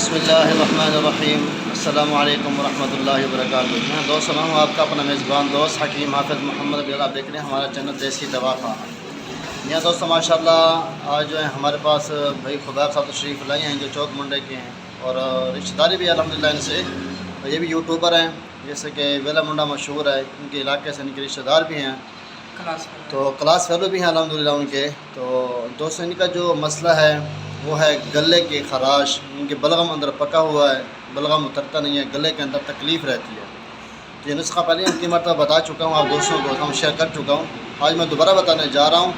بسم اللہ الرحمن الرحیم۔ السلام علیکم ورحمۃ اللہ وبرکاتہ۔ میں دوست ہوں آپ کا اپنا میزبان دوست حکیم حافظ محمد ابی۔ آپ دیکھ رہے ہیں ہمارا چینل دیسی دوا خانہ۔ یہاں دوستوں ماشاء اللہ آج جو ہے ہمارے پاس بھائی خبیب صاحب تشریف لائی ہیں جو چوک منڈے کے ہیں، اور رشتہ داری بھی الحمدللہ ان سے، یہ بھی یوٹیوبر ہیں، جیسے کہ ویلا منڈا مشہور ہے، ان کے علاقے سے ان کے رشتہ دار بھی ہیں، تو کلاس فیلو بھی ہیں الحمدللہ ان کے۔ تو دوستوں ان کا جو مسئلہ ہے وہ ہے گلے کی خراش، ان کے بلغم اندر پکا ہوا ہے، بلغم اترتا نہیں ہے، گلے کے اندر تکلیف رہتی ہے۔ یہ نسخہ پہلے ان کی مرتبہ بتا چکا ہوں، آپ دوستوں کو ہم شیئر کر چکا ہوں، آج میں دوبارہ بتانے جا رہا ہوں۔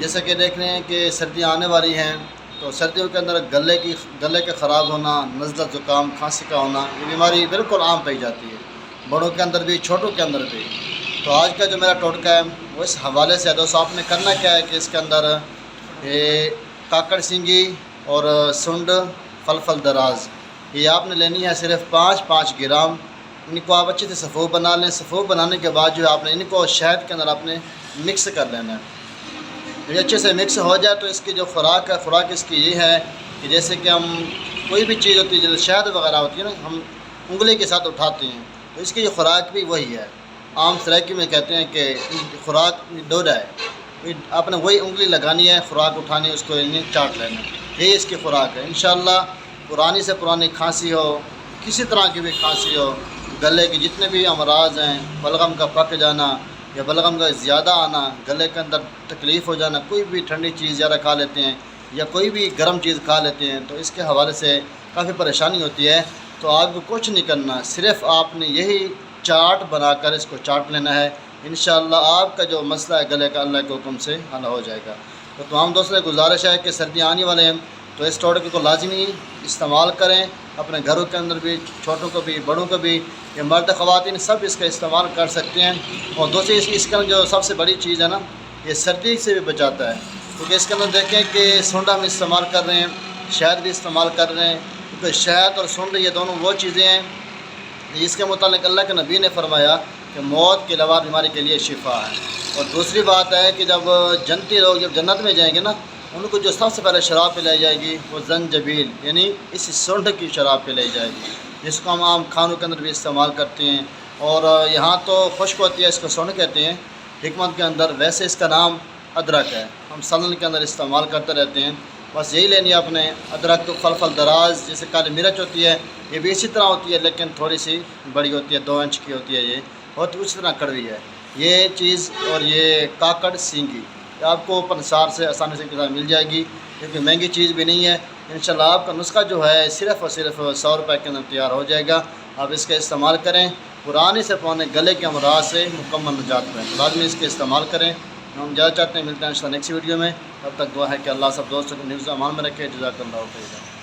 جیسے کہ دیکھ رہے ہیں کہ سردیاں آنے والی ہیں، تو سردیوں کے اندر گلے کے خراب ہونا، نزلہ زکام کھانسی کا ہونا، یہ بیماری بالکل عام پائی جاتی ہے، بڑوں کے اندر بھی چھوٹوں کے اندر بھی۔ تو آج کا جو میرا ٹوٹکا ہے وہ اس حوالے سے ہے۔ دوستوں آپ نے کرنا کیا ہے کہ اس کے اندر کاکڑ سینگی اور سنڈ فلفل دراز، یہ آپ نے لینی ہے صرف 5 گرام۔ ان کو آپ اچھے سے صفو بنا لیں۔ صفو بنانے کے بعد جو ہے آپ نے ان کو شہد کے اندر آپ نے مکس کر لینا ہے۔ یہ اچھے سے مکس ہو جائے تو اس کی جو خوراک ہے، خوراک اس کی یہ ہے کہ جیسے کہ ہم کوئی بھی چیز ہوتی ہے، جیسے شہد وغیرہ ہوتی ہے نا، ہم انگلی کے ساتھ اٹھاتے ہیں، تو اس کی جو خوراک بھی وہی ہے۔ عام سرائکی میں کہتے ہیں کہ خوراک ڈوڈا ہے، آپ نے وہی انگلی لگانی ہے، خوراک اٹھانی ہے، اس کو چاٹ لینا ہے، یہی اس کی خوراک ہے۔ انشاءاللہ پرانی سے پرانی کھانسی ہو، کسی طرح کی بھی کھانسی ہو، گلے کے جتنے بھی امراض ہیں، بلغم کا پک جانا یا بلغم کا زیادہ آنا، گلے کے اندر تکلیف ہو جانا، کوئی بھی ٹھنڈی چیز زیادہ کھا لیتے ہیں یا کوئی بھی گرم چیز کھا لیتے ہیں، تو اس کے حوالے سے کافی پریشانی ہوتی ہے۔ تو آپ کو کچھ نہیں کرنا، صرف آپ نے یہی چاٹ بنا کر اس کو چاٹ لینا ہے۔ انشاءاللہ آپ کا جو مسئلہ ہے گلے کا اللہ کے حکم سے حل ہو جائے گا۔ تو تمام دوستوں سے گزارش ہے کہ سردیاں آنے والے ہیں تو اس ٹوٹکے کو لازمی استعمال کریں، اپنے گھروں کے اندر بھی، چھوٹوں کو بھی، بڑوں کو بھی، یہ مرد خواتین سب اس کا استعمال کر سکتے ہیں۔ اور دوسری اس کا جو سب سے بڑی چیز ہے نا، یہ سردی سے بھی بچاتا ہے، کیونکہ اس کے اندر دیکھیں کہ سنڈ ہم استعمال کر رہے ہیں، شہد بھی استعمال کر رہے ہیں، کیونکہ شہد اور سنڈ یہ دونوں وہ چیزیں ہیں اس کے متعلق اللہ کے نبی نے فرمایا کہ موت کے علاوہ بیماری کے لیے شفا ہے۔ اور دوسری بات ہے کہ جب جنتی لوگ جب جنت میں جائیں گے نا، ان کو جو سب سے پہلے شراب پلائی جائے گی وہ زنجبیل، یعنی اس سنڈ کی شراب پلائی جائے گی، جس کو ہم عام کھانوں کے اندر بھی استعمال کرتے ہیں۔ اور یہاں تو خشک ہوتی ہے، اس کو سنڈ کہتے ہیں حکمت کے اندر، ویسے اس کا نام ادرک ہے، ہم سالن کے اندر استعمال کرتے رہتے ہیں۔ بس یہی لینی ہے اپنے ادرک کو۔ فلفل دراز جیسے کالی مرچ ہوتی ہے، یہ بھی اسی طرح ہوتی ہے لیکن تھوڑی سی بڑی ہوتی ہے، 2 انچ کی ہوتی ہے، یہ بہت اسی طرح کڑوی ہے یہ چیز۔ اور یہ کاکڑ سینگی آپ کو پنسار سے آسانی سے مل جائے گی، کیونکہ مہنگی چیز بھی نہیں ہے۔ انشاءاللہ آپ کا نسخہ جو ہے صرف اور صرف 100 روپے کے اندر تیار ہو جائے گا۔ آپ اس کا استعمال کریں، پرانے سے پرانے گلے کے امراض سے مکمل نجات پائیں، لازمی اس کے استعمال کریں۔ ہم زیادہ چاہتے ہیں، ملتے ہیں انشاءاللہ نیکسٹ ویڈیو میں، تب تک دعا ہے کہ اللہ سب دوستوں کو حفظ و امان میں رکھے۔ جزاک اللہ خیر۔